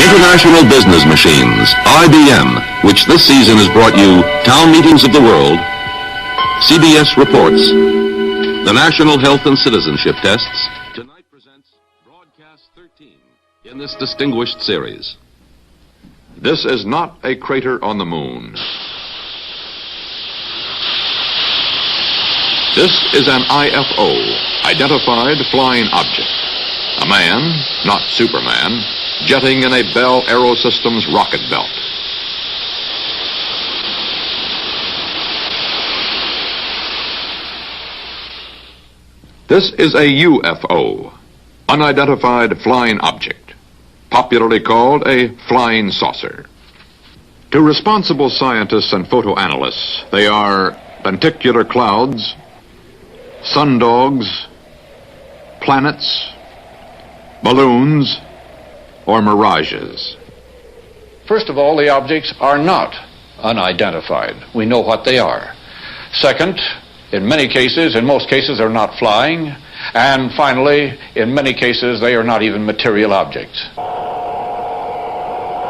International business machines, IBM, which this season has brought you Town Meetings of the World, CBS Reports, the National Health and Citizenship Tests, tonight presents Broadcast 13 in this distinguished series. This is not a crater on the moon. This is an IFO, Identified Flying Object. A man, not Superman, jetting in a Bell Aerosystems rocket belt. This is a UFO, Unidentified Flying Object, popularly called a flying saucer. To responsible scientists and photoanalysts, they are lenticular clouds, sundogs, planets, balloons, or mirages. First of all, the objects are not unidentified. We know what they are. Second, in many cases, in most cases, they're not flying. And finally, in many cases, they are not even material objects.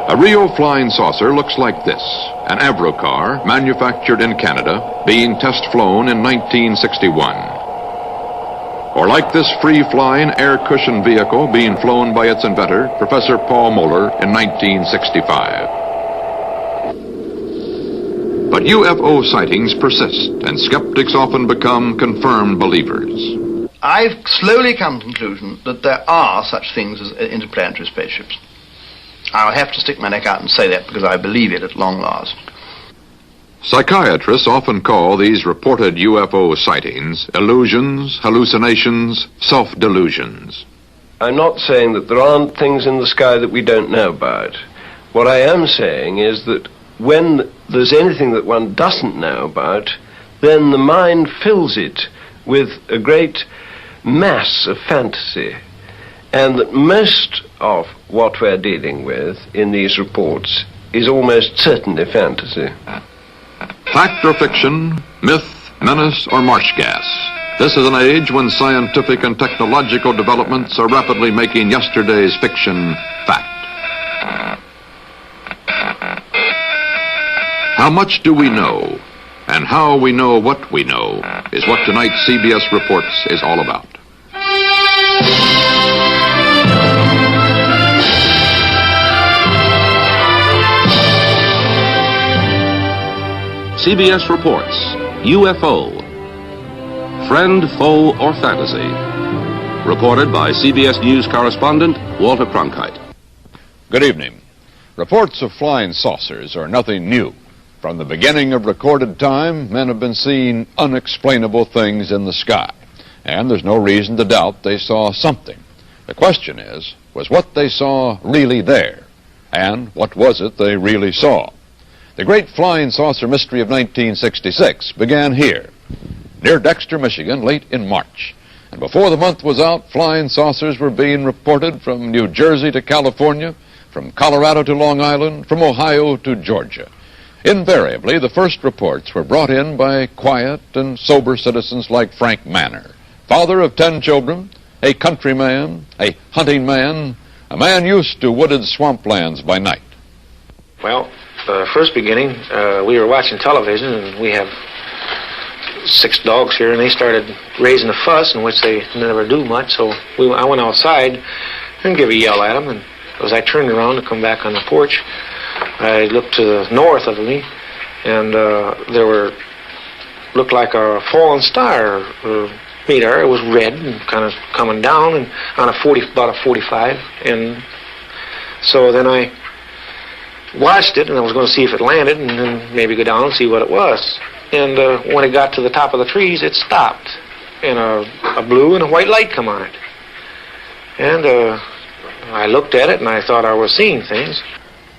A real flying saucer looks like this, an Avrocar manufactured in Canada, being test-flown in 1961. Or like this free-flying air-cushioned vehicle being flown by its inventor, Professor Paul Moeller, in 1965. But UFO sightings persist, and skeptics often become confirmed believers. I've slowly come to the conclusion that there are such things as interplanetary spaceships. I'll have to stick my neck out and say that because I believe it at long last. Psychiatrists often call these reported UFO sightings illusions, hallucinations, self-delusions. I'm not saying that there aren't things in the sky that we don't know about. What I am saying is that when there's anything that one doesn't know about, then the mind fills it with a great mass of fantasy. And that most of what we're dealing with in these reports is almost certainly fantasy. Fact or fiction, myth, menace, or marsh gas. This is an age when scientific and technological developments are rapidly making yesterday's fiction fact. How much do we know? And how we know what we know is what tonight's CBS Reports is all about. CBS Reports, UFO, Friend, Foe, or Fantasy. Reported by CBS News correspondent Walter Cronkite. Good evening. Reports of flying saucers are nothing new. From the beginning of recorded time, men have been seeing unexplainable things in the sky. And there's no reason to doubt they saw something. The question is, was what they saw really there? And what was it they really saw? The great flying saucer mystery of 1966 began here, near Dexter, Michigan, late in March. And before the month was out, flying saucers were being reported from New Jersey to California, from Colorado to Long Island, from Ohio to Georgia. Invariably, the first reports were brought in by quiet and sober citizens like Frank Manor, father of 10 children, a countryman, a hunting man, a man used to wooded swamplands by night. Well, first beginning, we were watching television, and we have 6 dogs here, and they started raising a fuss, in which they never do much, so I went outside and gave a yell at them, and as I turned around to come back on the porch, I looked to the north of me, and looked like a fallen star meteor. It was red and kind of coming down, and on about a 45, and so then I watched it, and I was going to see if it landed and then maybe go down and see what it was. And when it got to the top of the trees, it stopped, and a blue and a white light come on it. And I looked at it, and I thought I was seeing things.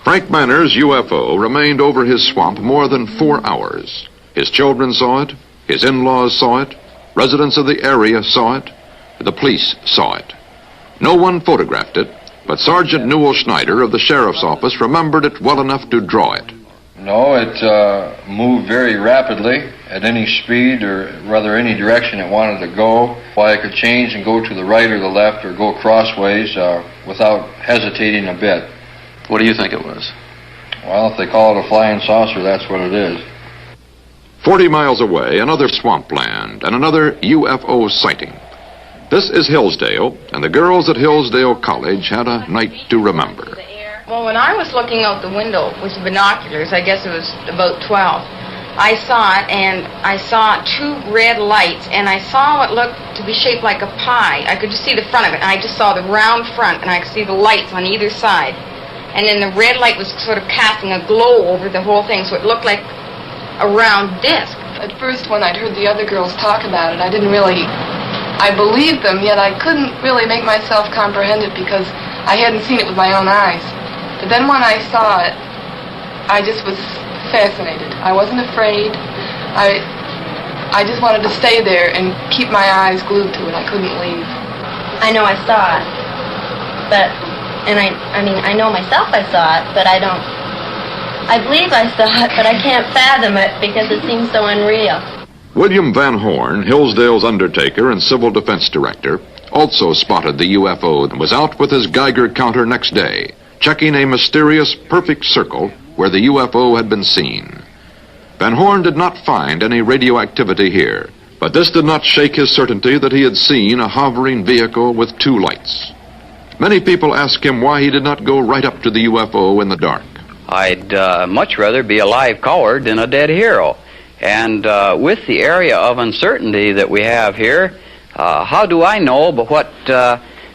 Frank Manor's UFO remained over his swamp more than 4 hours. His children saw it, his in-laws saw it, residents of the area saw it, the police saw it. No one photographed it, but Sergeant Newell Schneider of the Sheriff's Office remembered it well enough to draw it. No, it moved very rapidly at any speed, or rather any direction it wanted to go. Why it could change and go to the right or the left or go crossways without hesitating a bit. What do you think it was? Well, if they call it a flying saucer, that's what it is. 40 miles away, another swampland and another UFO sighting. This is Hillsdale, and the girls at Hillsdale College had a night to remember. Well, when I was looking out the window with the binoculars, I guess it was about 12, I saw it, and I saw two red lights, and I saw what looked to be shaped like a pie. I could just see the front of it, and I just saw the round front, and I could see the lights on either side. And then the red light was sort of casting a glow over the whole thing, so it looked like a round disc. At first, when I'd heard the other girls talk about it, I believed them, yet I couldn't really make myself comprehend it because I hadn't seen it with my own eyes. But then when I saw it, I just was fascinated. I wasn't afraid. I just wanted to stay there and keep my eyes glued to it. I couldn't leave. I know I saw it, but, I know myself I saw it, but I believe I saw it, but I can't fathom it because it seems so unreal. William Van Horn, Hillsdale's undertaker and civil defense director, also spotted the UFO and was out with his Geiger counter next day, checking a mysterious perfect circle where the UFO had been seen. Van Horn did not find any radioactivity here, but this did not shake his certainty that he had seen a hovering vehicle with two lights. Many people asked him why he did not go right up to the UFO in the dark. I'd much rather be a live coward than a dead hero. And with the area of uncertainty that we have here, how do I know but what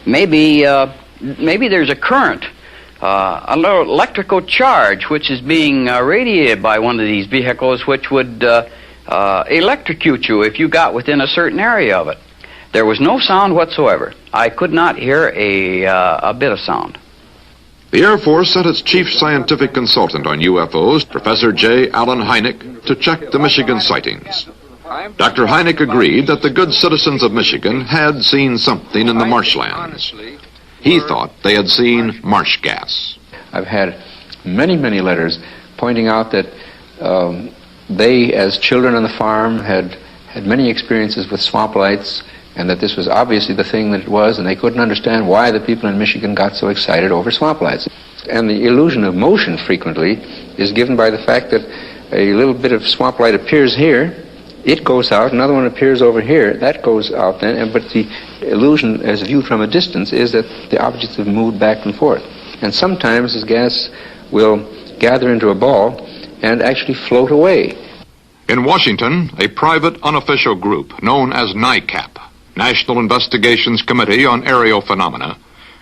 maybe there's a current, a little electrical charge which is being radiated by one of these vehicles which would electrocute you if you got within a certain area of it. There was no sound whatsoever. I could not hear a bit of sound. The Air Force sent its chief scientific consultant on UFOs, Professor J. Allen Hynek, to check the Michigan sightings. Dr. Hynek agreed that the good citizens of Michigan had seen something in the marshlands. He thought they had seen marsh gas. I've had many, many letters pointing out that they, as children on the farm, had many experiences with swamp lights, and that this was obviously the thing that it was, and they couldn't understand why the people in Michigan got so excited over swamp lights. And the illusion of motion frequently is given by the fact that a little bit of swamp light appears here, it goes out, another one appears over here, that goes out then, but the illusion as viewed from a distance is that the objects have moved back and forth. And sometimes this gas will gather into a ball and actually float away. In Washington, a private unofficial group known as NICAP, National Investigations Committee on Aerial Phenomena,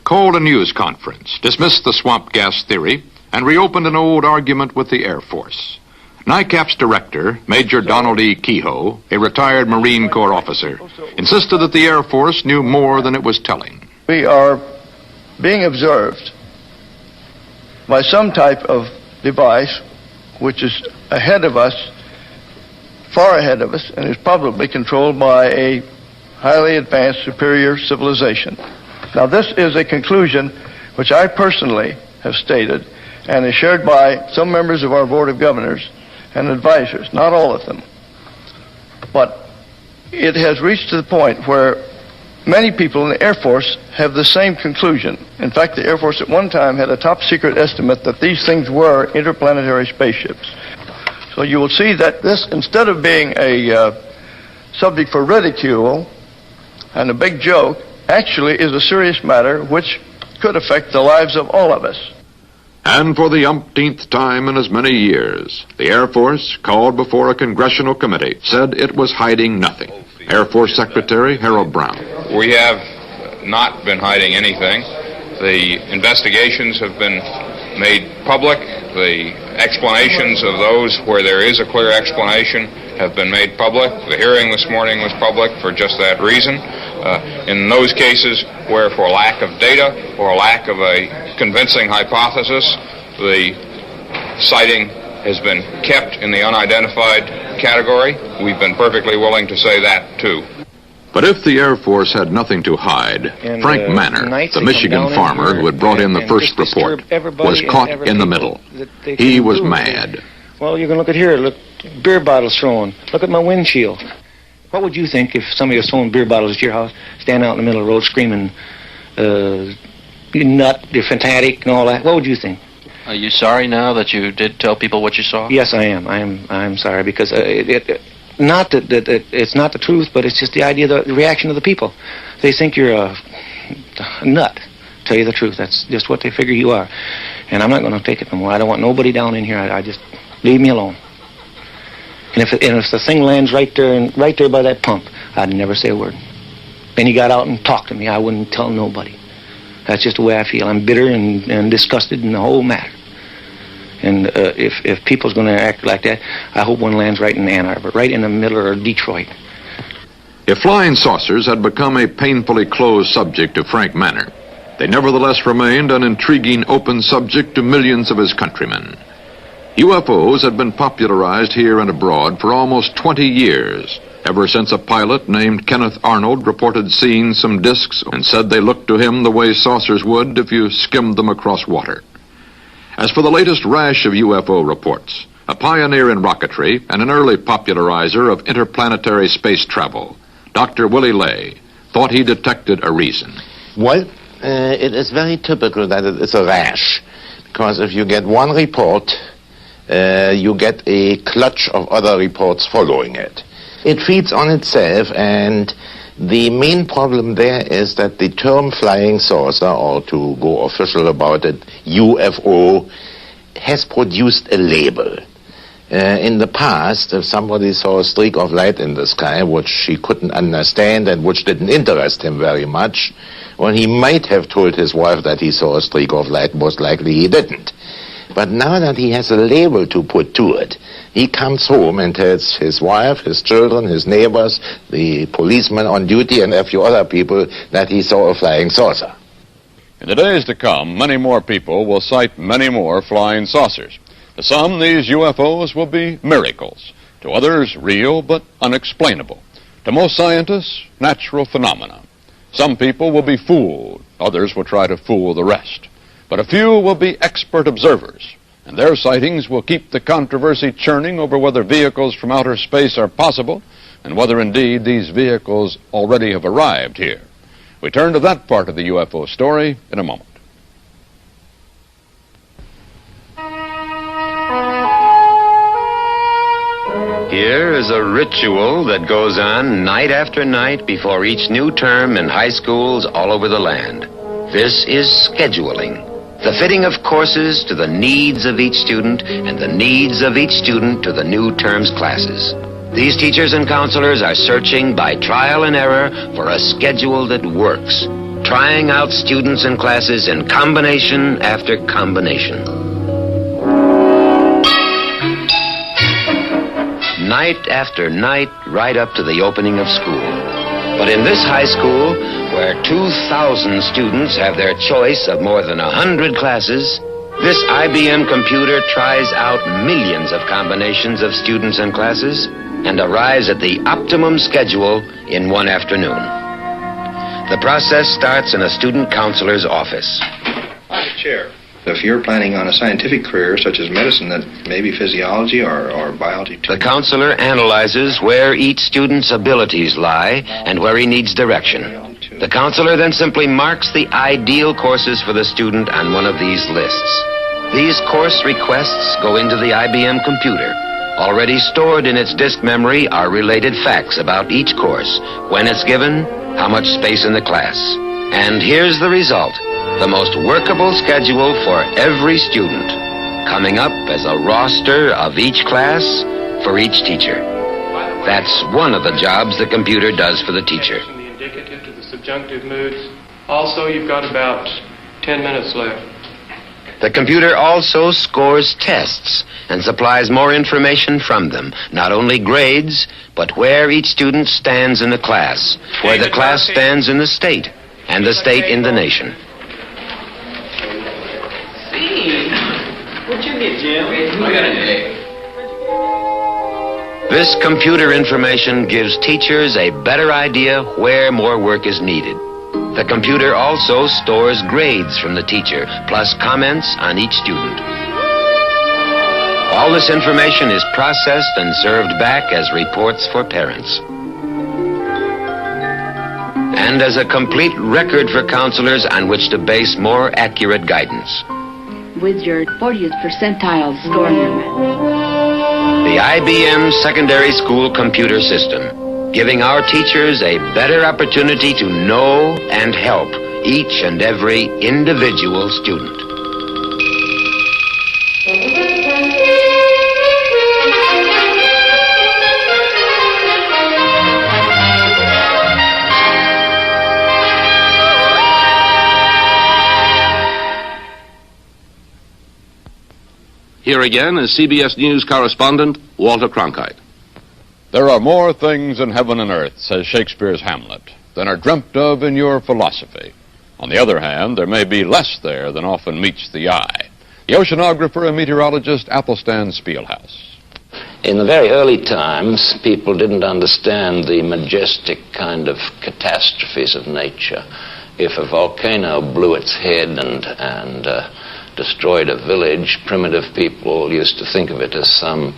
called a news conference, dismissed the swamp gas theory, and reopened an old argument with the Air Force. NICAP's director, Major Donald E. Kehoe, a retired Marine Corps officer, insisted that the Air Force knew more than it was telling. We are being observed by some type of device which is ahead of us, far ahead of us, and is probably controlled by a highly advanced superior civilization. Now, this is a conclusion which I personally have stated and is shared by some members of our Board of Governors and advisors, not all of them. But it has reached to the point where many people in the Air Force have the same conclusion. In fact, the Air Force at one time had a top secret estimate that these things were interplanetary spaceships. So you will see that this, instead of being a subject for ridicule and a big joke, actually is a serious matter which could affect the lives of all of us. And for the umpteenth time in as many years, the Air Force, called before a congressional committee, said it was hiding nothing. Air Force Secretary Harold Brown. We have not been hiding anything. The investigations have been made public. The explanations of those where there is a clear explanation have been made public. The hearing this morning was public for just that reason. In those cases where for lack of data or lack of a convincing hypothesis, the sighting has been kept in the unidentified category, we've been perfectly willing to say that too. But if the Air Force had nothing to hide, Frank Manor, the Michigan farmer who had brought in the first report, was caught in the middle. He was mad. Well, you can look at here. Look, beer bottles thrown. Look at my windshield. What would you think if somebody was throwing beer bottles at your house, standing out in the middle of the road screaming, you nut, you're fanatic, and all that? What would you think? Are you sorry now that you did tell people what you saw? Yes, I am. I'm sorry because not that it's not the truth, but it's just the idea, the reaction of the people. They think you're a nut. Tell you the truth, that's just what they figure you are. And I'm not going to take it no more. I don't want nobody down in here. I just leave me alone. And if the thing lands right there by that pump, I'd never say a word. Then he got out and talked to me. I wouldn't tell nobody. That's just the way I feel. I'm bitter and disgusted in the whole matter. And if people's going to act like that, I hope one lands right in Ann Arbor, right in the middle of Detroit. If flying saucers had become a painfully closed subject to Frank Manor, they nevertheless remained an intriguing open subject to millions of his countrymen. UFOs had been popularized here and abroad for almost 20 years, ever since a pilot named Kenneth Arnold reported seeing some discs and said they looked to him the way saucers would if you skimmed them across water. As for the latest rash of UFO reports, a pioneer in rocketry and an early popularizer of interplanetary space travel, Dr. Willie Lay thought he detected a reason. Well, it is very typical that it is a rash, because if you get one report, you get a clutch of other reports following it. It feeds on itself, and the main problem there is that the term flying saucer, or to go official about it, UFO, has produced a label. In the past, if somebody saw a streak of light in the sky, which he couldn't understand and which didn't interest him very much, well, he might have told his wife that he saw a streak of light. Most likely he didn't. But now that he has a label to put to it, he comes home and tells his wife, his children, his neighbors, the policeman on duty, and a few other people that he saw a flying saucer. In the days to come, many more people will cite many more flying saucers. To some, these UFOs will be miracles. To others, real but unexplainable. To most scientists, natural phenomena. Some people will be fooled. Others will try to fool the rest. But a few will be expert observers, and their sightings will keep the controversy churning over whether vehicles from outer space are possible and whether indeed these vehicles already have arrived here. We turn to that part of the UFO story in a moment. Here is a ritual that goes on night after night before each new term in high schools all over the land. This is scheduling. The fitting of courses to the needs of each student and the needs of each student to the new term's classes. These teachers and counselors are searching by trial and error for a schedule that works, trying out students and classes in combination after combination. Night after night, right up to the opening of school. But in this high school, where 2,000 students have their choice of more than 100 classes, this IBM computer tries out millions of combinations of students and classes and arrives at the optimum schedule in one afternoon. The process starts in a student counselor's office. Chair. If you're planning on a scientific career such as medicine, that may be physiology or biology too. The counselor analyzes where each student's abilities lie and where he needs direction. The counselor then simply marks the ideal courses for the student on one of these lists. These course requests go into the IBM computer. Already stored in its disk memory are related facts about each course, when it's given, how much space in the class. And here's the result. The most workable schedule for every student, coming up as a roster of each class for each teacher. That's one of the jobs the computer does for the teacher. From the indicative to the subjunctive moods. Also, you've got about 10 minutes left. The computer also scores tests and supplies more information from them, not only grades, but where each student stands in the class, where the class stands in the state, and the state in the nation. What'd you get, Jim? I got an A. This computer information gives teachers a better idea where more work is needed. The computer also stores grades from the teacher, plus comments on each student. All this information is processed and served back as reports for parents. And as a complete record for counselors on which to base more accurate guidance. with your 40th percentile score number. The IBM Secondary School Computer System, giving our teachers a better opportunity to know and help each and every individual student. Here again is CBS News correspondent Walter Cronkite. There are more things in heaven and earth, says Shakespeare's Hamlet, than are dreamt of in your philosophy. On the other hand, there may be less there than often meets the eye. The oceanographer and meteorologist Athelstan Spielhaus. In the very early times, people didn't understand the majestic kind of catastrophes of nature. If a volcano blew its head and destroyed a village, primitive people used to think of it as some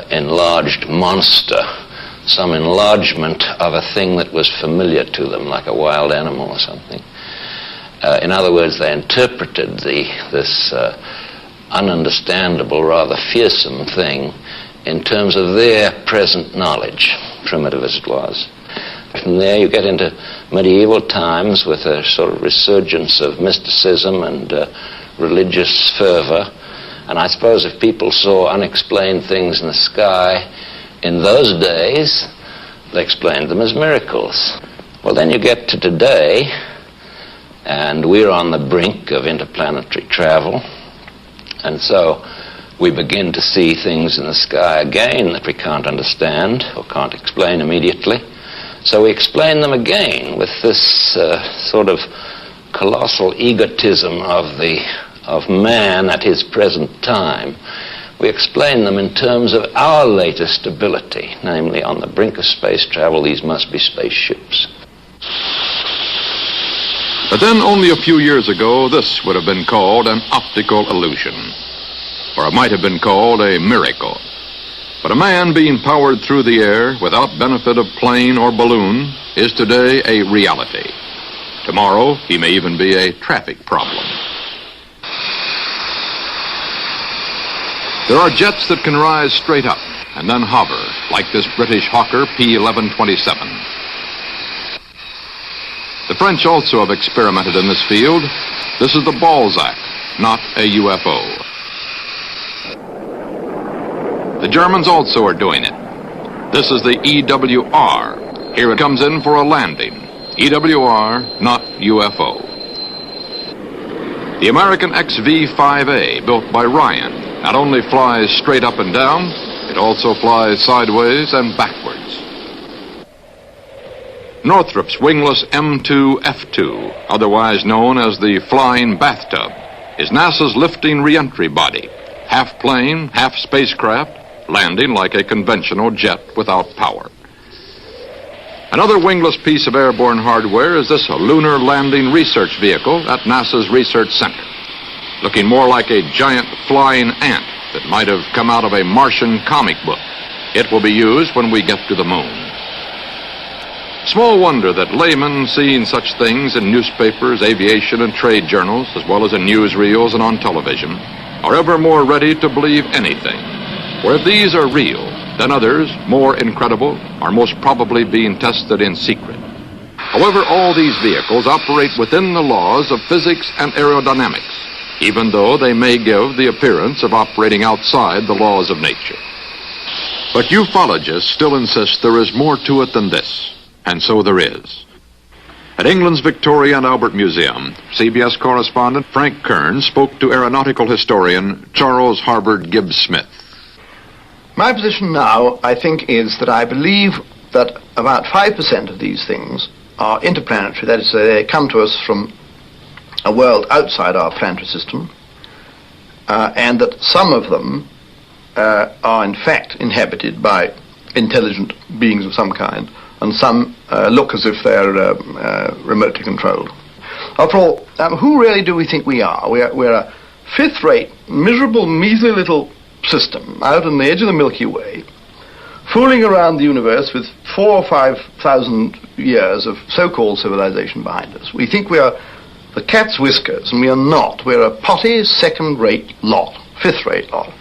enlarged monster, some enlargement of a thing that was familiar to them, like a wild animal or something. In other words, they interpreted this ununderstandable, rather fearsome thing in terms of their present knowledge, primitive as it was. From there you get into medieval times with a sort of resurgence of mysticism and religious fervor. And I suppose if people saw unexplained things in the sky in those days, they explained them as miracles. Well, then you get to today, and we're on the brink of interplanetary travel, and so we begin to see things in the sky again that we can't understand or can't explain immediately. So we explain them again with this sort of colossal egotism of man at his present time. We explain them in terms of our latest ability, namely on the brink of space travel, these must be spaceships. But then only a few years ago, this would have been called an optical illusion, or it might have been called a miracle. But a man being powered through the air without benefit of plane or balloon is today a reality. Tomorrow, he may even be a traffic problem. There are jets that can rise straight up and then hover, like this British Hawker P-1127. The French also have experimented in this field. This is the Balzac, not a UFO. The Germans also are doing it. This is the EWR. Here it comes in for a landing. EWR, not UFO. The American XV-5A, built by Ryan, not only flies straight up and down, it also flies sideways and backwards. Northrop's wingless M2F2, otherwise known as the Flying Bathtub, is NASA's lifting re-entry body, half plane, half spacecraft, landing like a conventional jet without power. Another wingless piece of airborne hardware is this lunar landing research vehicle at NASA's Research Center, looking more like a giant flying ant that might have come out of a Martian comic book. It will be used when we get to the moon. Small wonder that laymen seeing such things in newspapers, aviation, and trade journals, as well as in newsreels and on television, are ever more ready to believe anything. For if these are real, then others, more incredible, are most probably being tested in secret. However, all these vehicles operate within the laws of physics and aerodynamics, even though they may give the appearance of operating outside the laws of nature. But ufologists still insist there is more to it than this, and so there is. At England's Victoria and Albert Museum, CBS correspondent Frank Kern spoke to aeronautical historian Charles Harbord Gibbs Smith. My position now, I think, is that I believe that about 5% of these things are interplanetary. That is, they come to us from a world outside our planetary system, and that some of them are in fact inhabited by intelligent beings of some kind, and some look as if they're remotely controlled. After all, who really do we think we are? We're a fifth-rate, miserable, measly little system out on the edge of the Milky Way, fooling around the universe with 4,000 or 5,000 years of so-called civilization behind us. We think we are the cat's whiskers, and we are not. We're a potty, second-rate lot, fifth-rate lot,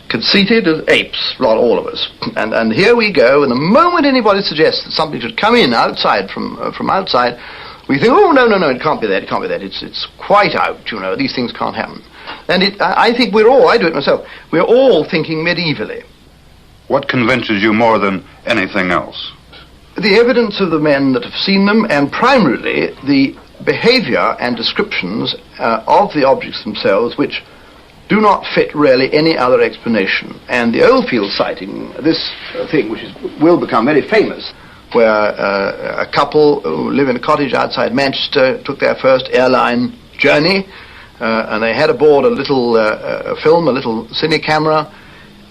conceited as apes, not all of us. And here we go, and the moment anybody suggests that something should come in outside from outside, we think, oh, no, it can't be that, it can't be that. It's quite out, you know, these things can't happen. And I think I do it myself, we're all thinking medievally. What convinces you more than anything else? The evidence of the men that have seen them, and primarily the behavior and descriptions of the objects themselves, which do not fit really any other explanation. And the Oldfield sighting, this thing which will become very famous, where a couple who live in a cottage outside Manchester took their first airline journey, and they had aboard a little film, a little cine camera,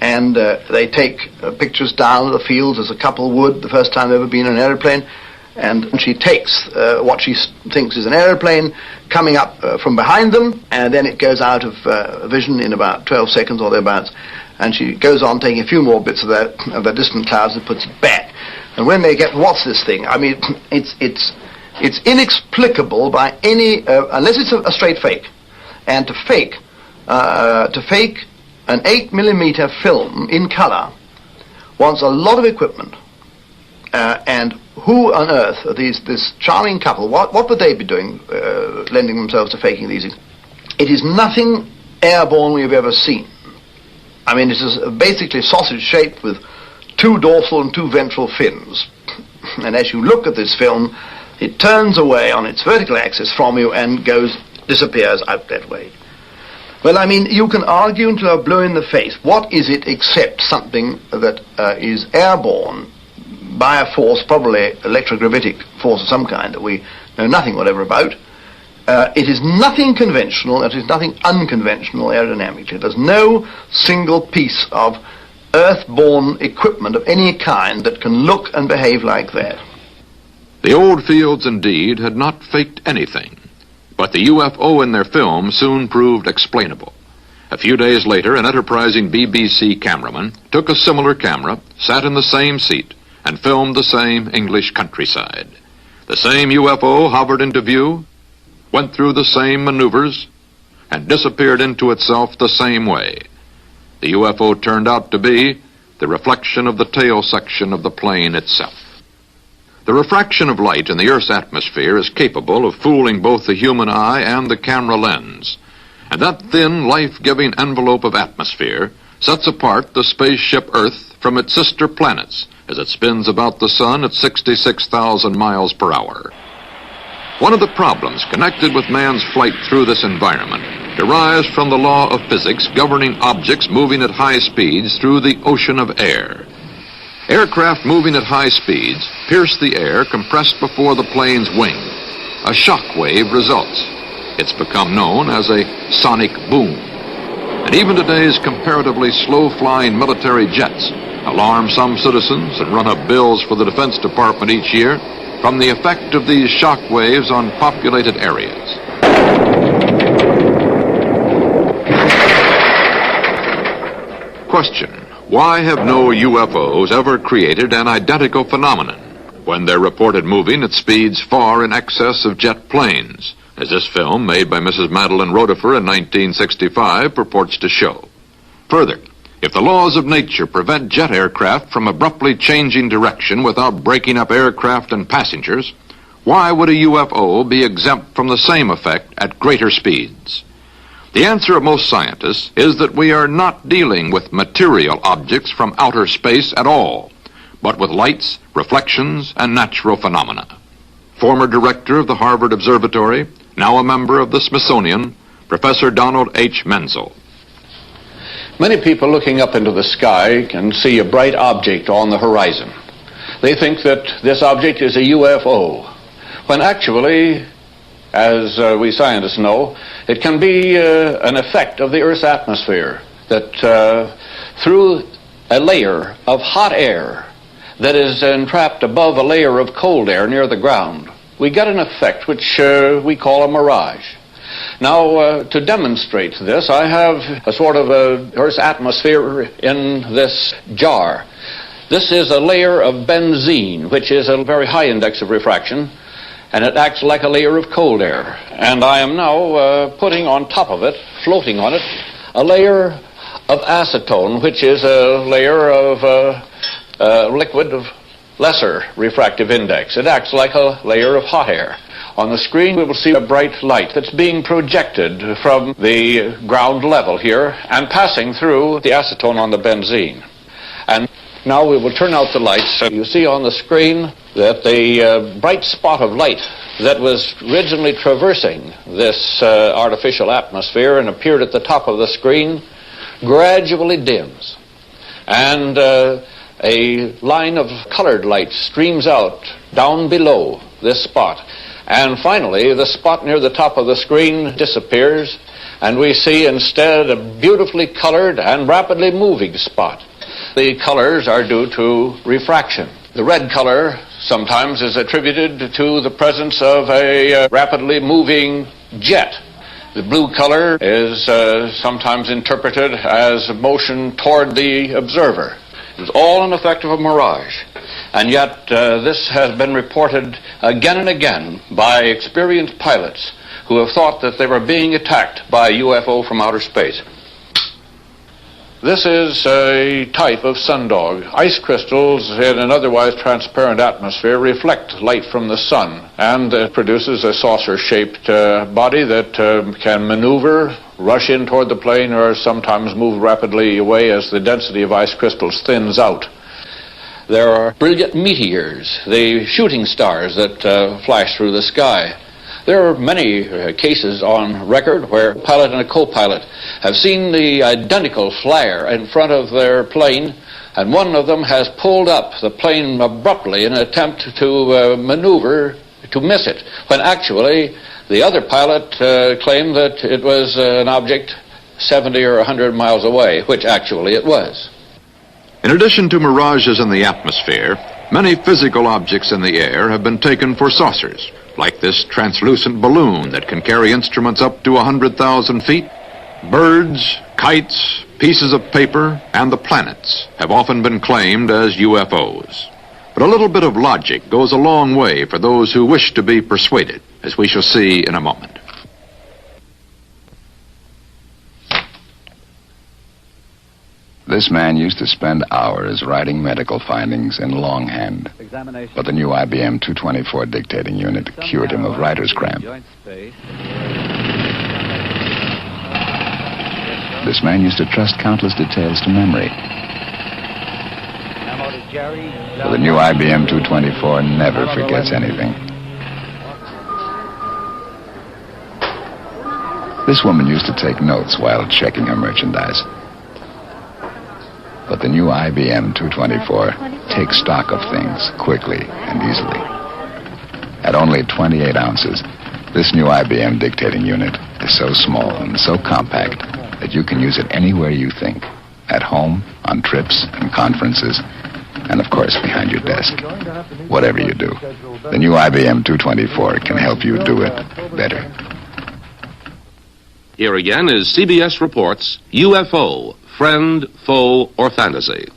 and they take pictures down of the fields as a couple would the first time they've ever been in an aeroplane, and she takes what she thinks is an aeroplane coming up from behind them, and then it goes out of vision in about 12 seconds or thereabouts, and she goes on taking a few more bits of the distant clouds and puts it back. And when they get, what's this thing? I mean, it's inexplicable by any, unless it's a straight fake. And to fake an 8mm film in color wants a lot of equipment. And who on earth are this charming couple? What would they be doing, lending themselves to faking these things? It is nothing airborne we've ever seen. I mean, it is basically sausage shaped with 2 dorsal and 2 ventral fins. And as you look at this film, it turns away on its vertical axis from you and disappears out that way. Well, I mean, you can argue until you're blue in the face. What is it except something that is airborne by a force, probably electrogravitic force of some kind that we know nothing whatever about? It is nothing conventional, it is nothing unconventional aerodynamically. There's no single piece of earth-borne equipment of any kind that can look and behave like that. The Oldfields, indeed, had not faked anything, but the UFO in their film soon proved explainable. A few days later, an enterprising BBC cameraman took a similar camera, sat in the same seat, and filmed the same English countryside. The same UFO hovered into view, went through the same maneuvers, and disappeared into itself the same way. The UFO turned out to be the reflection of the tail section of the plane itself. The refraction of light in the Earth's atmosphere is capable of fooling both the human eye and the camera lens, and that thin, life-giving envelope of atmosphere sets apart the spaceship Earth from its sister planets as it spins about the sun at 66,000 miles per hour. One of the problems connected with man's flight through this environment derives from the law of physics governing objects moving at high speeds through the ocean of air. Aircraft moving at high speeds pierce the air compressed before the plane's wing. A shock wave results. It's become known as a sonic boom. And even today's comparatively slow-flying military jets alarm some citizens and run up bills for the Defense Department each year from the effect of these shock waves on populated areas. Question: why have no UFOs ever created an identical phenomenon when they're reported moving at speeds far in excess of jet planes, as this film made by Mrs. Madeline Rotifer in 1965 purports to show? Further, if the laws of nature prevent jet aircraft from abruptly changing direction without breaking up aircraft and passengers, why would a UFO be exempt from the same effect at greater speeds? The answer of most scientists is that we are not dealing with material objects from outer space at all, but with lights, reflections, and natural phenomena. Former director of the Harvard Observatory, now a member of the Smithsonian, Professor Donald H. Menzel. Many people looking up into the sky can see a bright object on the horizon. They think that this object is a UFO, when actually, as we scientists know, it can be an effect of the Earth's atmosphere, that through a layer of hot air that is entrapped above a layer of cold air near the ground, we get an effect which we call a mirage. Now, to demonstrate this, I have a sort of Earth's atmosphere in this jar. This is a layer of benzene, which is a very high index of refraction, and it acts like a layer of cold air. And I am now putting on top of it, floating on it, a layer of acetone, which is a layer of liquid of lesser refractive index. It acts like a layer of hot air. On the screen, we will see a bright light that's being projected from the ground level here and passing through the acetone on the benzene. And now we will turn out the lights. You see on the screen that the bright spot of light that was originally traversing this artificial atmosphere and appeared at the top of the screen gradually dims. And a line of colored light streams out down below this spot. And finally, the spot near the top of the screen disappears, and we see instead a beautifully colored and rapidly moving spot. The colors are due to refraction. The red color sometimes is attributed to the presence of a rapidly moving jet. The blue color is sometimes interpreted as motion toward the observer. It's all an effect of a mirage. And yet this has been reported again and again by experienced pilots who have thought that they were being attacked by a UFO from outer space. This is a type of sundog. Ice crystals in an otherwise transparent atmosphere reflect light from the sun, and it produces a saucer-shaped body that can maneuver, rush in toward the plane, or sometimes move rapidly away as the density of ice crystals thins out. There are brilliant meteors, the shooting stars that flash through the sky. There are many cases on record where a pilot and a co-pilot have seen the identical flare in front of their plane, and one of them has pulled up the plane abruptly in an attempt to maneuver to miss it, when actually the other pilot claimed that it was an object 70 or 100 miles away, which actually it was. In addition to mirages in the atmosphere, many physical objects in the air have been taken for saucers, like this translucent balloon that can carry instruments up to 100,000 feet. Birds, kites, pieces of paper, and the planets have often been claimed as UFOs. But a little bit of logic goes a long way for those who wish to be persuaded, as we shall see in a moment. This man used to spend hours writing medical findings in longhand, but the new IBM 224 dictating unit cured him of writer's cramp. This man used to trust countless details to memory, but the new IBM 224 never forgets anything. This woman used to take notes while checking her merchandise. But the new IBM 224 takes stock of things quickly and easily. At only 28 ounces, this new IBM dictating unit is so small and so compact that you can use it anywhere you think. At home, on trips and conferences, and of course behind your desk. Whatever you do, the new IBM 224 can help you do it better. Here again is CBS Reports UFO. Friend, foe, or fantasy.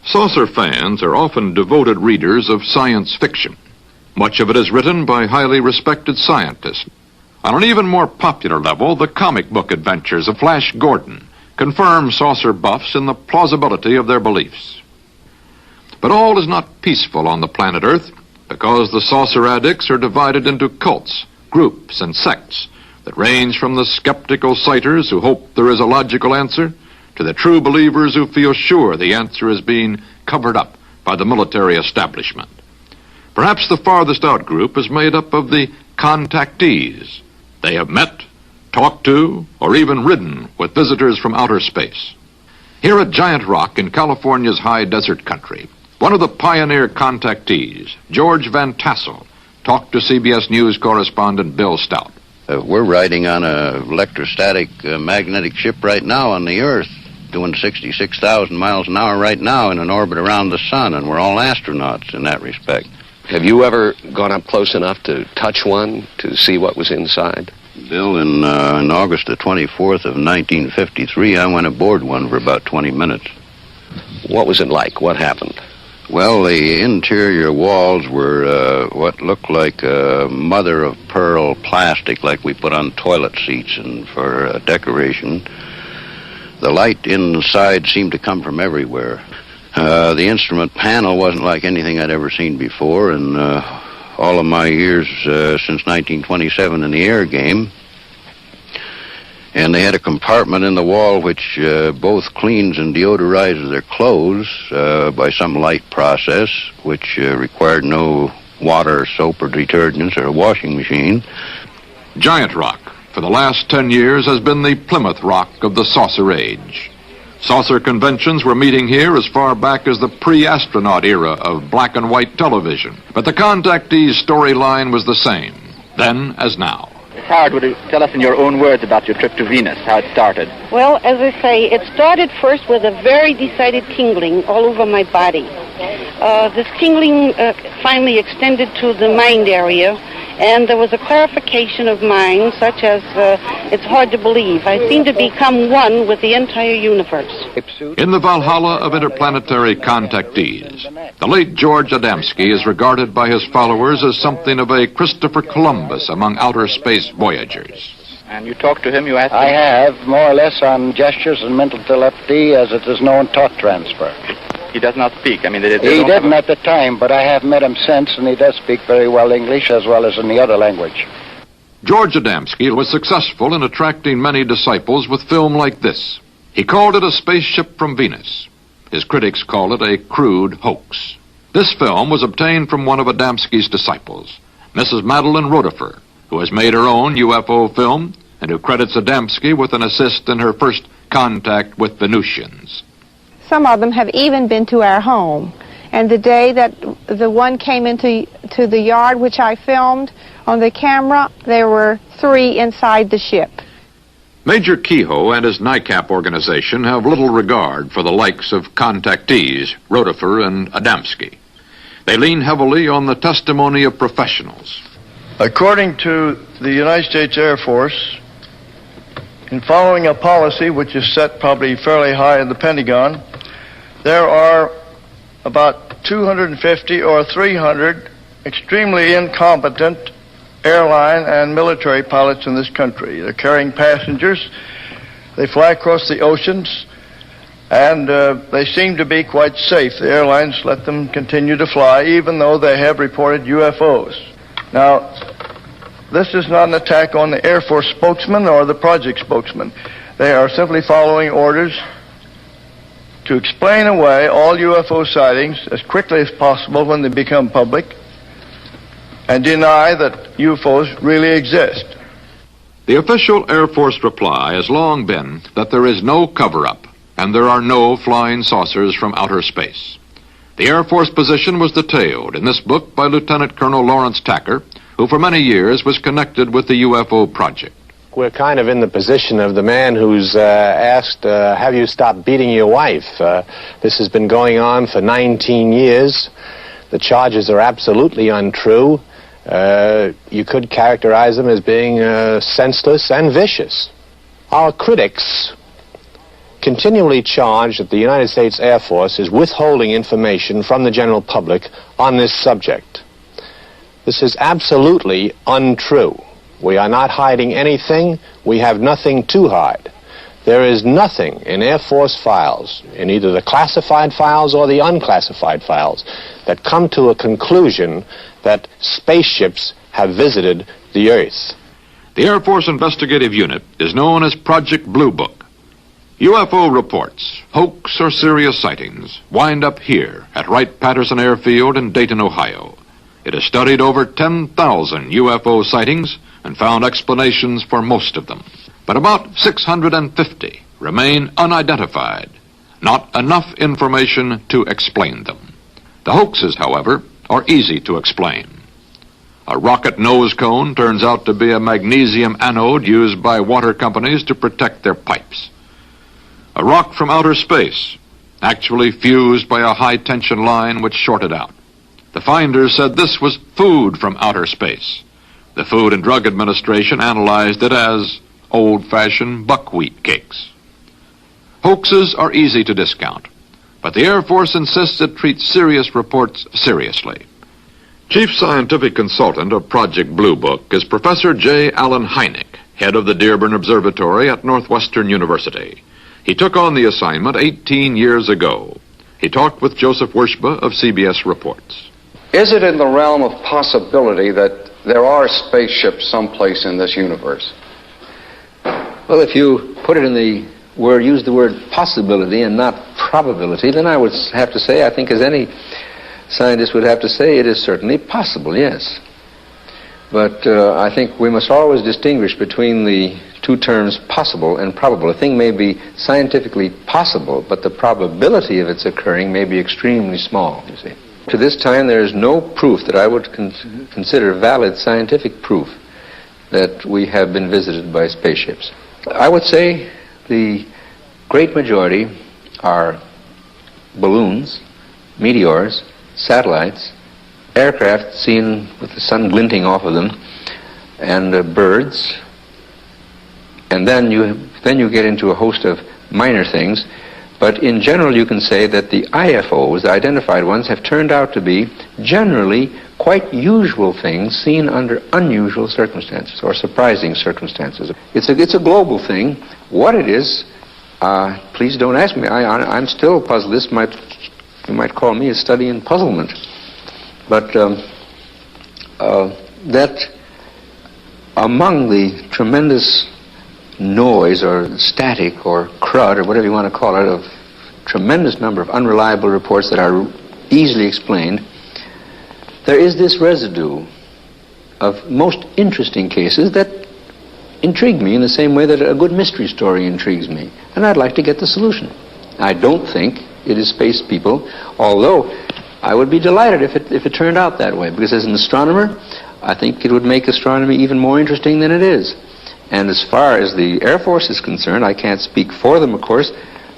Saucer fans are often devoted readers of science fiction. Much of it is written by highly respected scientists. On an even more popular level, the comic book adventures of Flash Gordon confirm saucer buffs in the plausibility of their beliefs. But all is not peaceful on the planet Earth, because the saucer addicts are divided into cults, groups, and sects that range from the skeptical sighters who hope there is a logical answer to the true believers who feel sure the answer is being covered up by the military establishment. Perhaps the farthest out group is made up of the contactees. They have met, talked to, or even ridden with visitors from outer space. Here at Giant Rock in California's high desert country, one of the pioneer contactees, George Van Tassel, talked to CBS News correspondent Bill Stout. We're riding on an electrostatic magnetic ship right now on the Earth, doing 66,000 miles an hour right now in an orbit around the sun, and we're all astronauts in that respect. Have you ever gone up close enough to touch one to see what was inside? Bill, in August the 24th of 1953, I went aboard one for about 20 minutes. What was it like? What happened? Well, the interior walls were what looked like mother of pearl plastic, like we put on toilet seats and for decoration. The light inside seemed to come from everywhere. The instrument panel wasn't like anything I'd ever seen before, and all of my years since 1927 in the air game. And they had a compartment in the wall which both cleans and deodorizes their clothes by some light process, which required no water, soap, or detergents, or a washing machine. Giant Rock, for the last 10 years, has been the Plymouth Rock of the saucer age. Saucer conventions were meeting here as far back as the pre-astronaut era of black and white television. But the contactees' storyline was the same, then as now. Howard, would you tell us in your own words about your trip to Venus, how it started? Well, as I say, it started first with a very decided tingling all over my body. This tingling finally extended to the mind area, and there was a clarification of mind, such as, it's hard to believe. I seem to become one with the entire universe. In the Valhalla of interplanetary contactees, the late George Adamski is regarded by his followers as something of a Christopher Columbus among outer space voyagers. And you talked to him, you asked him? I have, more or less on gestures and mental telepathy, as it is known, thought transfer. He does not speak. I mean, they he didn't at the time, but I have met him since, and he does speak very well English as well as any other language. George Adamski was successful in attracting many disciples with film like this. He called it a spaceship from Venus. His critics call it a crude hoax. This film was obtained from one of Adamski's disciples, Mrs. Madeline Rotifer, who has made her own UFO film and who credits Adamski with an assist in her first contact with Venusians. Some of them have even been to our home. And the day that the one came into the yard, which I filmed on the camera, there were 3 inside the ship. Major Kehoe and his NICAP organization have little regard for the likes of contactees, Rotifer and Adamski. They lean heavily on the testimony of professionals. According to the United States Air Force, in following a policy which is set probably fairly high in the Pentagon, there are about 250 or 300 extremely incompetent airline and military pilots in this country. They're carrying passengers. They fly across the oceans, and they seem to be quite safe. The airlines let them continue to fly, even though they have reported UFOs. Now, this is not an attack on the Air Force spokesman or the project spokesman. They are simply following orders to explain away all UFO sightings as quickly as possible when they become public and deny that UFOs really exist. The official Air Force reply has long been that there is no cover-up and there are no flying saucers from outer space. The Air Force position was detailed in this book by Lieutenant Colonel Lawrence Tacker, who for many years was connected with the UFO project. We're kind of in the position of the man who's asked, have you stopped beating your wife? This has been going on for 19 years. The charges are absolutely untrue. You could characterize them as being senseless and vicious. Our critics continually charge that the United States Air Force is withholding information from the general public on this subject. This is absolutely untrue. We are not hiding anything. We have nothing to hide. There is nothing in Air Force files, in either the classified files or the unclassified files, that come to a conclusion that spaceships have visited the Earth. The Air Force Investigative Unit is known as Project Blue Book. UFO reports, hoax or serious sightings, wind up here at Wright-Patterson Airfield in Dayton, Ohio. It has studied over 10,000 UFO sightings and found explanations for most of them. But about 650 remain unidentified. Not enough information to explain them. The hoaxes, however, are easy to explain. A rocket nose cone turns out to be a magnesium anode used by water companies to protect their pipes. A rock from outer space, actually fused by a high-tension line which shorted out. The finders said this was food from outer space. The Food and Drug Administration analyzed it as old-fashioned buckwheat cakes. Hoaxes are easy to discount. But the Air Force insists it treats serious reports seriously. Chief Scientific Consultant of Project Blue Book is Professor J. Allen Hynek, head of the Dearborn Observatory at Northwestern University. He took on the assignment 18 years ago. He talked with Joseph Wershba of CBS Reports. Is it in the realm of possibility that there are spaceships someplace in this universe? Well, if you put it in the word, use the word possibility and not probability, then I would have to say, I think as any scientist would have to say, it is certainly possible, yes. But I think we must always distinguish between the two terms possible and probable. A thing may be scientifically possible, but the probability of its occurring may be extremely small, you see. To this time, there is no proof that I would consider valid scientific proof that we have been visited by spaceships. I would say the great majority are balloons, meteors, satellites, aircraft seen with the sun glinting off of them, and birds. And then you get into a host of minor things. But in general, you can say that the IFOs, the identified ones, have turned out to be generally quite usual things seen under unusual circumstances or surprising circumstances. It's a global thing. What it is, please don't ask me. I'm still puzzled. This you might call me a study in puzzlement. But that among the tremendous noise or static or crud or whatever you want to call it of tremendous number of unreliable reports that are easily explained, there is this residue of most interesting cases that intrigue me in the same way that a good mystery story intrigues me, and I'd like to get the solution. I don't think it is space people, although I would be delighted if it turned out that way, because as an astronomer, I think it would make astronomy even more interesting than it is. And as far as the Air Force is concerned, I can't speak for them, of course,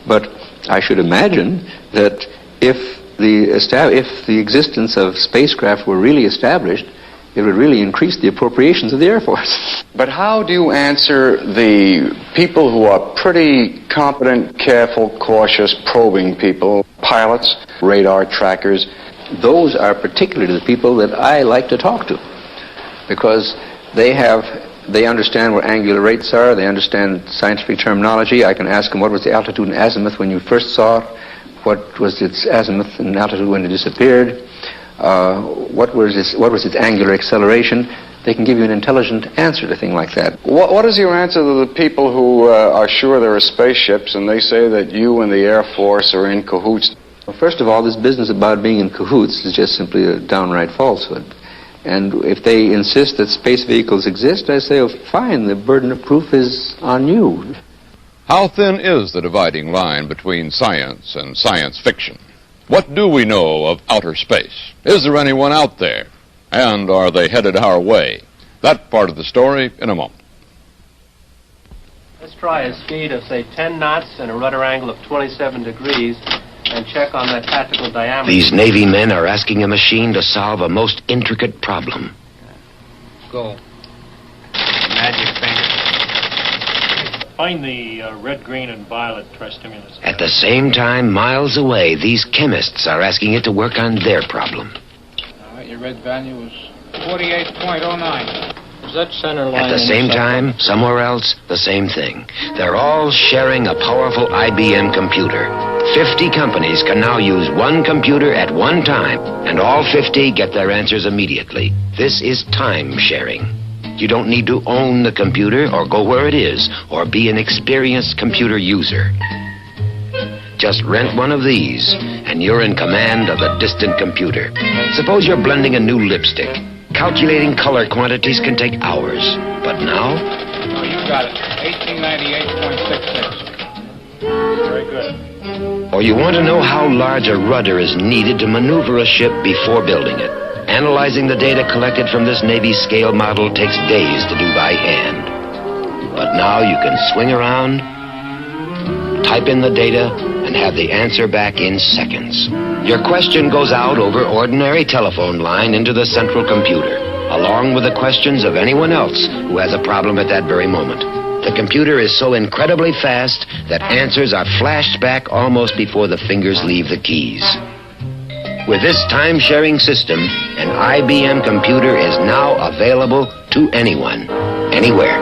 but I should imagine that if the existence of spacecraft were really established, it would really increase the appropriations of the Air Force. But how do you answer the people who are pretty competent, careful, cautious, probing people, pilots, radar trackers? Those are particularly the people that I like to talk to, because they understand where angular rates are, they understand scientific terminology. I can ask them, what was the altitude and azimuth when you first saw it? What was its azimuth and altitude when it disappeared? What was its angular acceleration? They can give you an intelligent answer to a thing like that. What is your answer to the people who are sure there are spaceships and they say that you and the Air Force are in cahoots? Well, first of all, this business about being in cahoots is just simply a downright falsehood. And if they insist that space vehicles exist, I say, oh, fine, the burden of proof is on you. How thin is the dividing line between science and science fiction? What do we know of outer space? Is there anyone out there? And are they headed our way? That part of the story in a moment. Let's try a speed of, say, 10 knots and a rudder angle of 27 degrees and check on that tactical diameter. These Navy men are asking a machine to solve a most intricate problem. Go. Magic finger. Find the red, green, and violet stimulus. At the same time, miles away, these chemists are asking it to work on their problem. All right, your red value is 48.09. Is that center line? At the same time, somewhere else, the same thing. They're all sharing a powerful IBM computer. 50 companies can now use one computer at one time, and all 50 get their answers immediately. This is time sharing. You don't need to own the computer or go where it is or be an experienced computer user. Just rent one of these, and you're in command of a distant computer. Suppose you're blending a new lipstick. Calculating color quantities can take hours. But now? Oh, you got it. 1898.66. Very good. Or you want to know how large a rudder is needed to maneuver a ship before building it. Analyzing the data collected from this Navy scale model takes days to do by hand. But now you can swing around, type in the data, and have the answer back in seconds. Your question goes out over ordinary telephone line into the central computer, along with the questions of anyone else who has a problem at that very moment. The computer is so incredibly fast that answers are flashed back almost before the fingers leave the keys. With this time-sharing system, an IBM computer is now available to anyone, anywhere.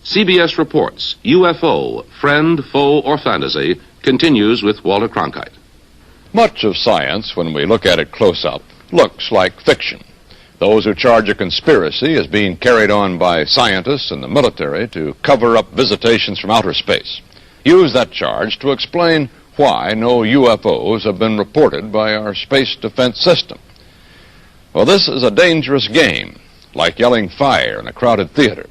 CBS Reports, UFO, Friend, Foe, or Fantasy, continues with Walter Cronkite. Much of science, when we look at it close up, looks like fiction. Those who charge a conspiracy as being carried on by scientists and the military to cover up visitations from outer space use that charge to explain why no UFOs have been reported by our space defense system. Well, this is a dangerous game, like yelling fire in a crowded theater.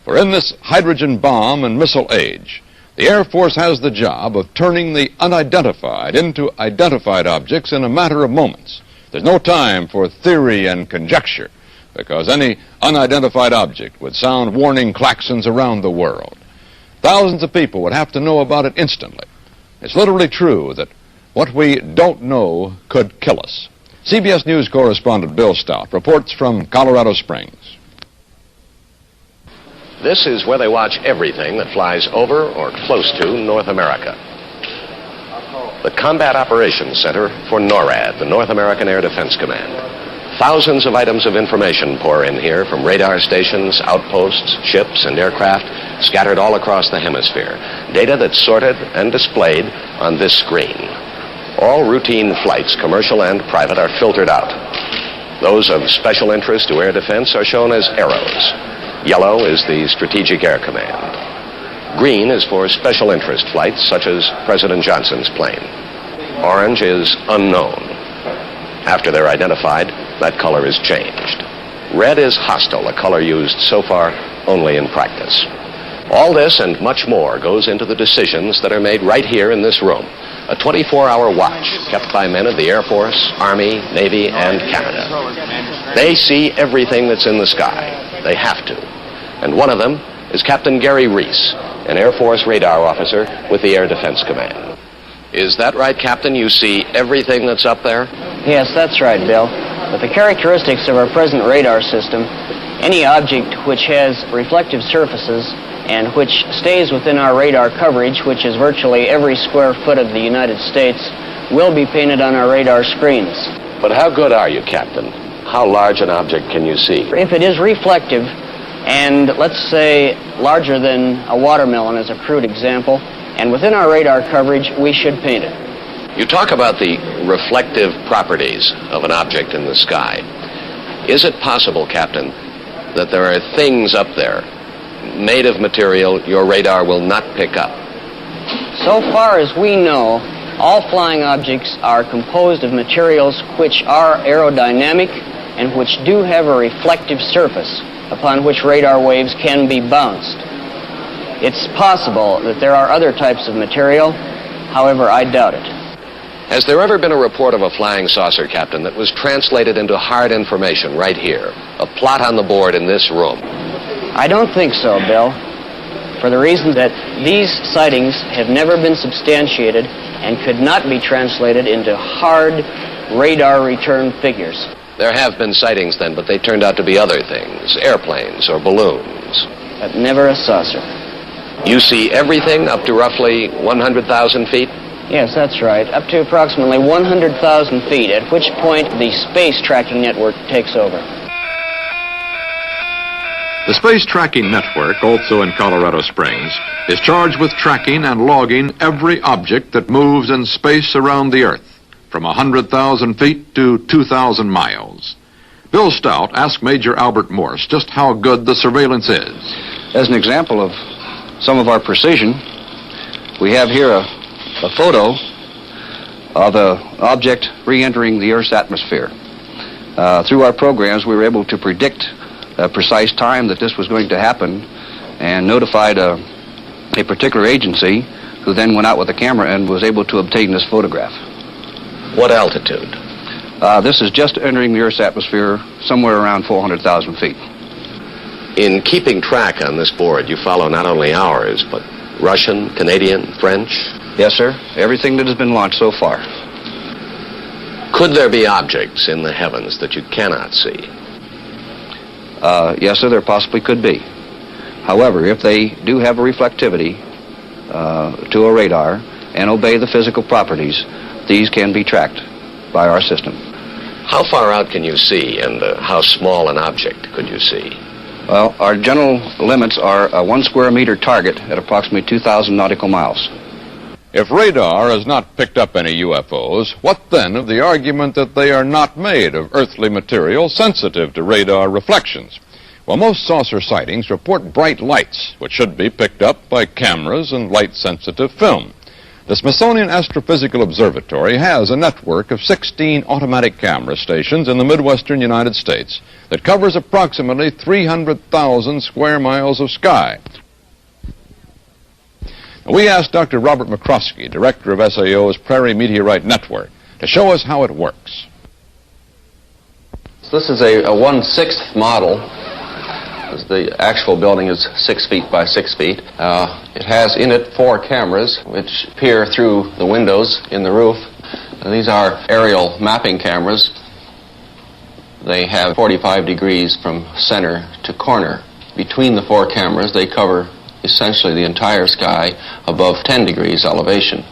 For in this hydrogen bomb and missile age, the Air Force has the job of turning the unidentified into identified objects in a matter of moments. There's no time for theory and conjecture, because any unidentified object would sound warning klaxons around the world. Thousands of people would have to know about it instantly. It's literally true that what we don't know could kill us. CBS News correspondent Bill Stout reports from Colorado Springs. This is where they watch everything that flies over or close to North America. The Combat Operations Center for NORAD, the North American Air Defense Command. Thousands of items of information pour in here from radar stations, outposts, ships, and aircraft scattered all across the hemisphere. Data that's sorted and displayed on this screen. All routine flights, commercial and private, are filtered out. Those of special interest to air defense are shown as arrows. Yellow is the Strategic Air Command. Green is for special interest flights, such as President Johnson's plane. Orange is unknown. After they're identified, that color is changed. Red is hostile, a color used so far only in practice. All this and much more goes into the decisions that are made right here in this room. A 24-hour watch kept by men of the Air Force, Army, Navy, and Canada. They see everything that's in the sky. They have to. And one of them is Captain Gary Reese, an Air Force radar officer with the Air Defense Command. Is that right, Captain? You see everything that's up there? Yes, that's right, Bill. With the characteristics of our present radar system, any object which has reflective surfaces and which stays within our radar coverage, which is virtually every square foot of the United States, will be painted on our radar screens. But how good are you, Captain? How large an object can you see? If it is reflective, and let's say larger than a watermelon as a crude example, and within our radar coverage, we should paint it. You talk about the reflective properties of an object in the sky. Is it possible, Captain, that there are things up there made of material your radar will not pick up? So far as we know, all flying objects are composed of materials which are aerodynamic and which do have a reflective surface upon which radar waves can be bounced. It's possible that there are other types of material, however, I doubt it. Has there ever been a report of a flying saucer, Captain, that was translated into hard information right here, a plot on the board in this room? I don't think so, Bill, for the reason that these sightings have never been substantiated and could not be translated into hard radar return figures. There have been sightings then, but they turned out to be other things, airplanes or balloons. But never a saucer. You see everything up to roughly 100,000 feet? Yes, that's right, up to approximately 100,000 feet, at which point the space tracking network takes over. The Space Tracking Network, also in Colorado Springs, is charged with tracking and logging every object that moves in space around the Earth, from 100,000 feet to 2,000 miles. Bill Stout asked Major Albert Morse just how good the surveillance is. As an example of some of our precision, we have here a photo of an object re-entering the Earth's atmosphere. Through our programs, we were able to predict a precise time that this was going to happen and notified a particular agency who then went out with a camera and was able to obtain this photograph. What altitude? This is just entering the Earth's atmosphere somewhere around 400,000 feet. In keeping track on this board, you follow not only ours, but Russian, Canadian, French? Yes, sir. Everything that has been launched so far. Could there be objects in the heavens that you cannot see? Yes, sir, there possibly could be. However, if they do have a reflectivity to a radar and obey the physical properties, these can be tracked by our system. How far out can you see, and how small an object could you see? Well, our general limits are a 1 square meter target at approximately 2,000 nautical miles. If radar has not picked up any UFOs, what then of the argument that they are not made of earthly material sensitive to radar reflections? Well, most saucer sightings report bright lights, which should be picked up by cameras and light-sensitive film. The Smithsonian Astrophysical Observatory has a network of 16 automatic camera stations in the Midwestern United States that covers approximately 300,000 square miles of sky. We asked Dr. Robert McCroskey, director of SAO's Prairie Meteorite Network, to show us how it works. So this is a 1/6 model. The actual building is 6 feet by 6 feet. It has in it 4 cameras which peer through the windows in the roof. And these are aerial mapping cameras. They have 45 degrees from center to corner. Between the 4 cameras, they cover essentially the entire sky above 10 degrees elevation.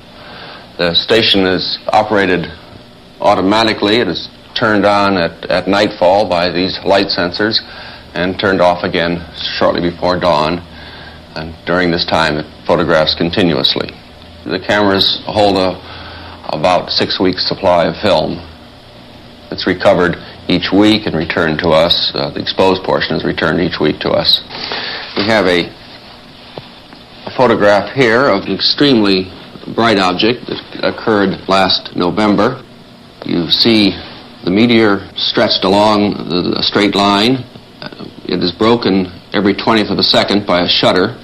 The station is operated automatically. It is turned on at nightfall by these light sensors and turned off again shortly before dawn. And during this time, it photographs continuously. The cameras hold about 6 weeks supply of film. It's recovered each week and returned to us. The exposed portion is returned each week to us. We have a photograph here of an extremely bright object that occurred last November. You see the meteor stretched along a straight line. It is broken every 20th of a second by a shutter.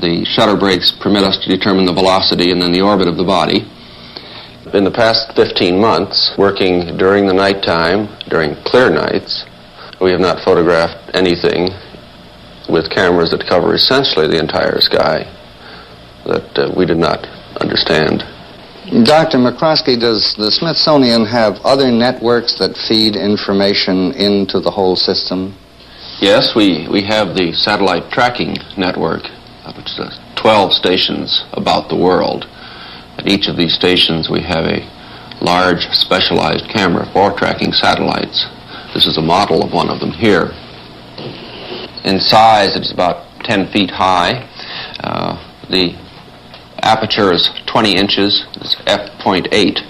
The shutter breaks permit us to determine the velocity and then the orbit of the body. In the past 15 months, working during the nighttime, during clear nights, we have not photographed anything with cameras that cover essentially the entire sky that we did not understand. Dr. McCroskey, does the Smithsonian have other networks that feed information into the whole system? Yes, we have the satellite tracking network, which is 12 stations about the world. At each of these stations we have a large specialized camera for tracking satellites. This is a model of one of them here. In size, it's about 10 feet high. The aperture is 20 inches. It's f.8.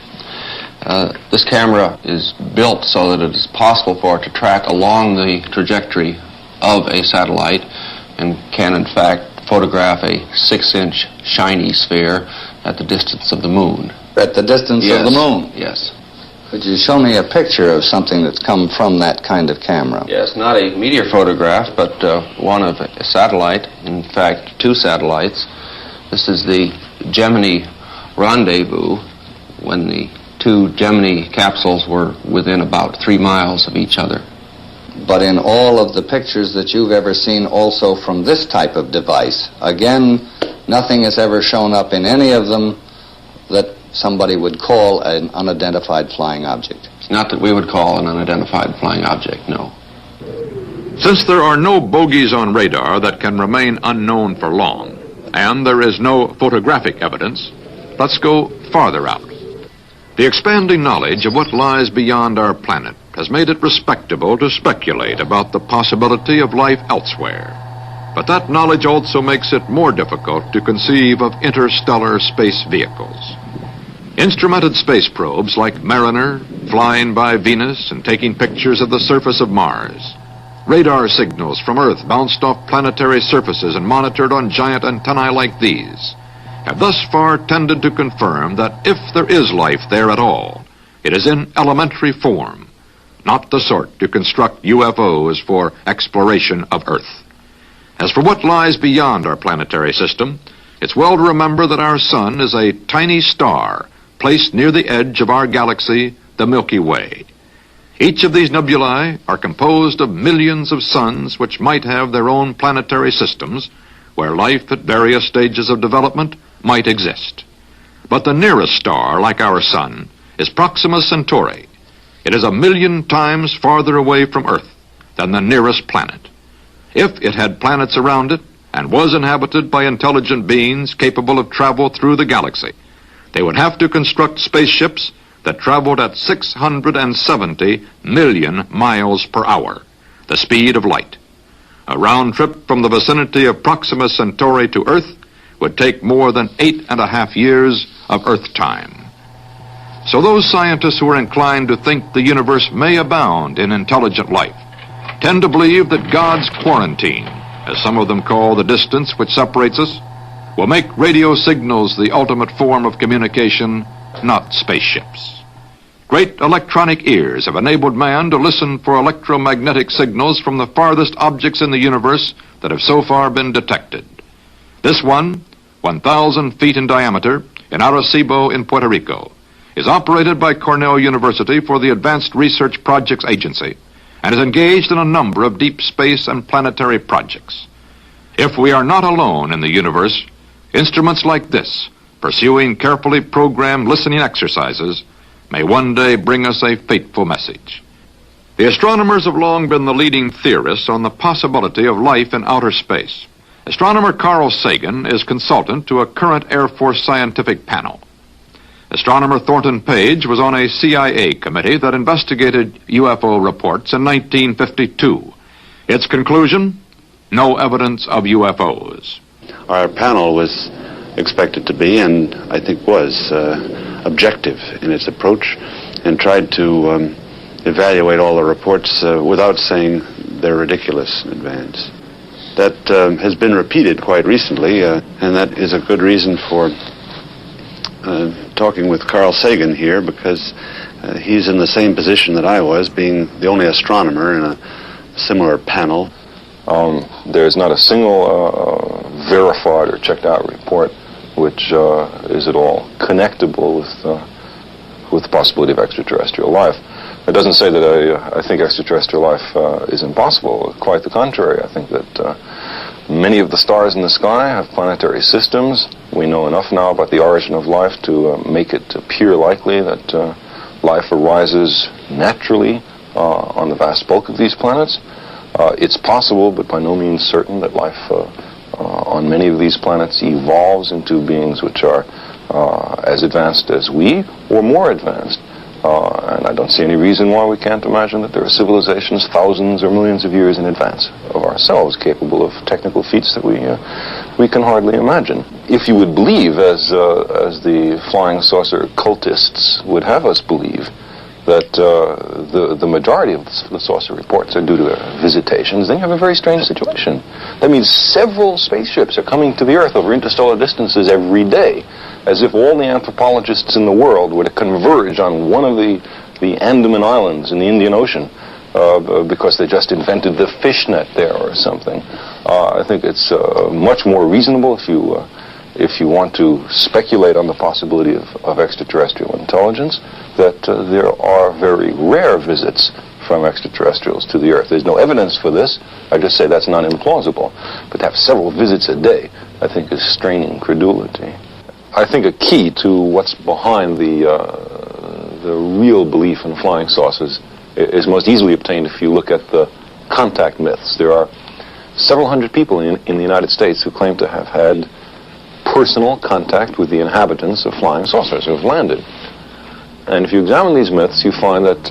This camera is built so that it is possible for it to track along the trajectory of a satellite and can, in fact, photograph a 6-inch shiny sphere at the distance of the moon. At the distance of the moon? Yes. Could you show me a picture of something that's come from that kind of camera? Yes, not a meteor photograph, but one of a satellite, in fact, 2 satellites. This is the Gemini rendezvous, when the 2 Gemini capsules were within about 3 miles of each other. But in all of the pictures that you've ever seen also from this type of device, again, nothing has ever shown up in any of them that somebody would call an unidentified flying object. It's not that we would call an unidentified flying object, no. Since there are no bogies on radar that can remain unknown for long, and there is no photographic evidence, let's go farther out. The expanding knowledge of what lies beyond our planet has made it respectable to speculate about the possibility of life elsewhere. But that knowledge also makes it more difficult to conceive of interstellar space vehicles. Instrumented space probes like Mariner, flying by Venus and taking pictures of the surface of Mars. Radar signals from Earth bounced off planetary surfaces and monitored on giant antennae like these have thus far tended to confirm that if there is life there at all, it is in elementary form, not the sort to construct UFOs for exploration of Earth. As for what lies beyond our planetary system, it's well to remember that our sun is a tiny star placed near the edge of our galaxy, the Milky Way. Each of these nebulae are composed of millions of suns which might have their own planetary systems where life at various stages of development might exist. But the nearest star, like our sun, is Proxima Centauri. It is 1,000,000 times farther away from Earth than the nearest planet. If it had planets around it and was inhabited by intelligent beings capable of travel through the galaxy, they would have to construct spaceships that traveled at 670 million miles per hour, the speed of light. A round trip from the vicinity of Proxima Centauri to Earth would take more than 8.5 years of Earth time. So those scientists who are inclined to think the universe may abound in intelligent life tend to believe that God's quarantine, as some of them call the distance which separates us, will make radio signals the ultimate form of communication, not spaceships. Great electronic ears have enabled man to listen for electromagnetic signals from the farthest objects in the universe that have so far been detected. This one, 1,000 feet in diameter, in Arecibo in Puerto Rico, is operated by Cornell University for the Advanced Research Projects Agency and is engaged in a number of deep space and planetary projects. If we are not alone in the universe, instruments like this, pursuing carefully programmed listening exercises, may one day bring us a fateful message. The astronomers have long been the leading theorists on the possibility of life in outer space. Astronomer Carl Sagan is consultant to a current Air Force scientific panel. Astronomer Thornton Page was on a CIA committee that investigated UFO reports in 1952. Its conclusion? No evidence of UFOs. Our panel was expected to be, and I think was, objective in its approach, and tried to evaluate all the reports without saying they're ridiculous in advance. That has been repeated quite recently, and that is a good reason for talking with Carl Sagan here, because he's in the same position that I was, being the only astronomer in a similar panel. There's not a single verified or checked out report which is at all connectable with the possibility of extraterrestrial life. It doesn't say that I think extraterrestrial life is impossible. Quite the contrary. I think that many of the stars in the sky have planetary systems. We know enough now about the origin of life to make it appear likely that life arises naturally on the vast bulk of these planets. It's possible, but by no means certain, that life on many of these planets evolves into beings which are as advanced as we, or more advanced. And I don't see any reason why we can't imagine that there are civilizations thousands or millions of years in advance of ourselves capable of technical feats that we can hardly imagine. If you would believe, as the flying saucer cultists would have us believe, that the majority of the saucer reports are due to visitations, then you have a very strange situation. That means several spaceships are coming to the Earth over interstellar distances every day, as if all the anthropologists in the world were to converge on one of the Andaman Islands in the Indian Ocean because they just invented the fishnet there or something. I think it's much more reasonable if you want to speculate on the possibility of extraterrestrial intelligence, that there are very rare visits from extraterrestrials to the Earth. There's no evidence for this. I just say that's not implausible. But to have several visits a day, I think, is straining credulity. I think a key to what's behind the real belief in flying saucers is most easily obtained if you look at the contact myths. There are several hundred people in the United States who claim to have had personal contact with the inhabitants of flying saucers who have landed. And if you examine these myths, you find that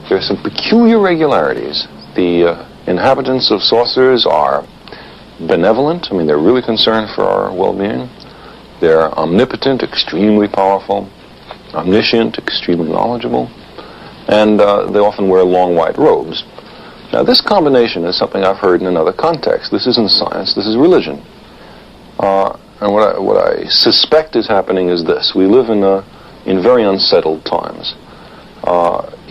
there are some peculiar regularities. The inhabitants of saucers are benevolent. I mean, they're really concerned for our well-being. They're omnipotent, extremely powerful, omniscient, extremely knowledgeable, and they often wear long white robes. Now, this combination is something I've heard in another context. This isn't science, this is religion. And what I suspect is happening is this. We live in very unsettled times.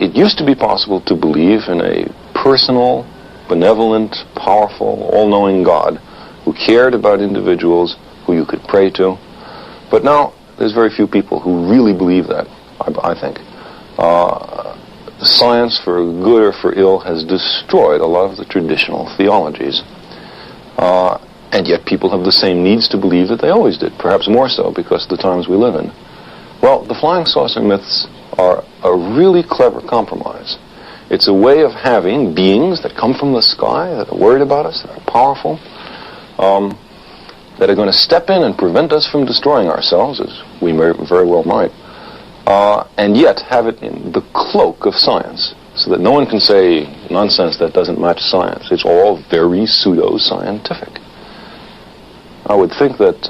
It used to be possible to believe in a personal, benevolent, powerful, all-knowing God who cared about individuals who you could pray to. But now, there's very few people who really believe that, I think. science, for good or for ill, has destroyed a lot of the traditional theologies. And yet people have the same needs to believe that they always did, perhaps more so because of the times we live in. Well, the flying saucer myths are a really clever compromise. It's a way of having beings that come from the sky, that are worried about us, that are powerful, that are going to step in and prevent us from destroying ourselves, as we very well might, and yet have it in the cloak of science, so that no one can say nonsense that doesn't match science. It's all very pseudo-scientific. I would think that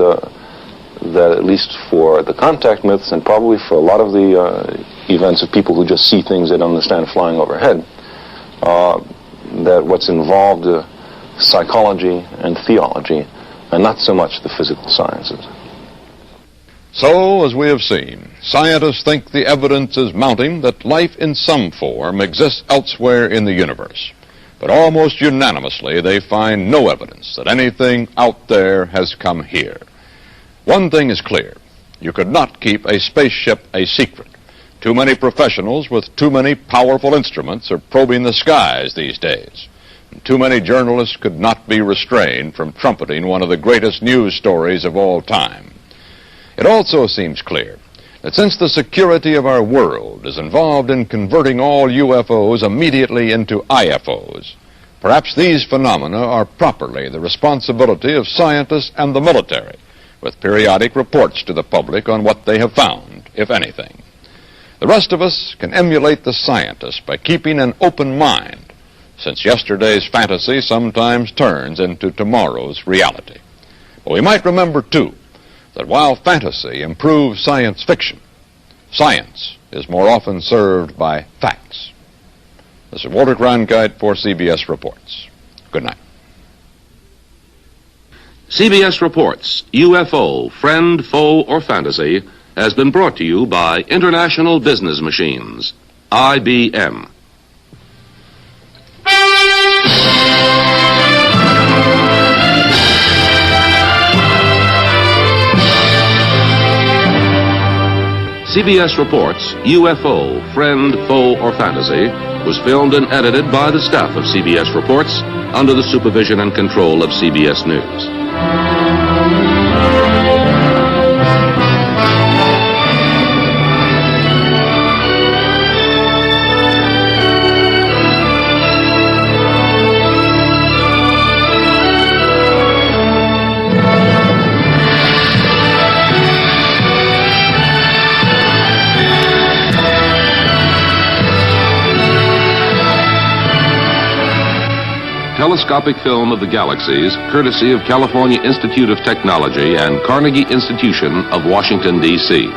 that at least for the contact myths, and probably for a lot of the events of people who just see things they don't understand flying overhead, that what's involved psychology and theology, and not so much the physical sciences. So, as we have seen, scientists think the evidence is mounting that life in some form exists elsewhere in the universe. But almost unanimously, they find no evidence that anything out there has come here. One thing is clear. You could not keep a spaceship a secret. Too many professionals with too many powerful instruments are probing the skies these days. And too many journalists could not be restrained from trumpeting one of the greatest news stories of all time. It also seems clear that since the security of our world is involved in converting all UFOs immediately into IFOs, perhaps these phenomena are properly the responsibility of scientists and the military, with periodic reports to the public on what they have found, if anything. The rest of us can emulate the scientists by keeping an open mind, since yesterday's fantasy sometimes turns into tomorrow's reality. But we might remember, too, that while fantasy improves science fiction, science is more often served by facts. This is Walter Cronkite for CBS Reports. Good night. CBS Reports, UFO, Friend, Foe, or Fantasy, has been brought to you by International Business Machines, IBM. CBS Reports, UFO, Friend, Foe, or Fantasy was filmed and edited by the staff of CBS Reports under the supervision and control of CBS News. Telescopic film of the galaxies, courtesy of California Institute of Technology and Carnegie Institution of Washington, D.C.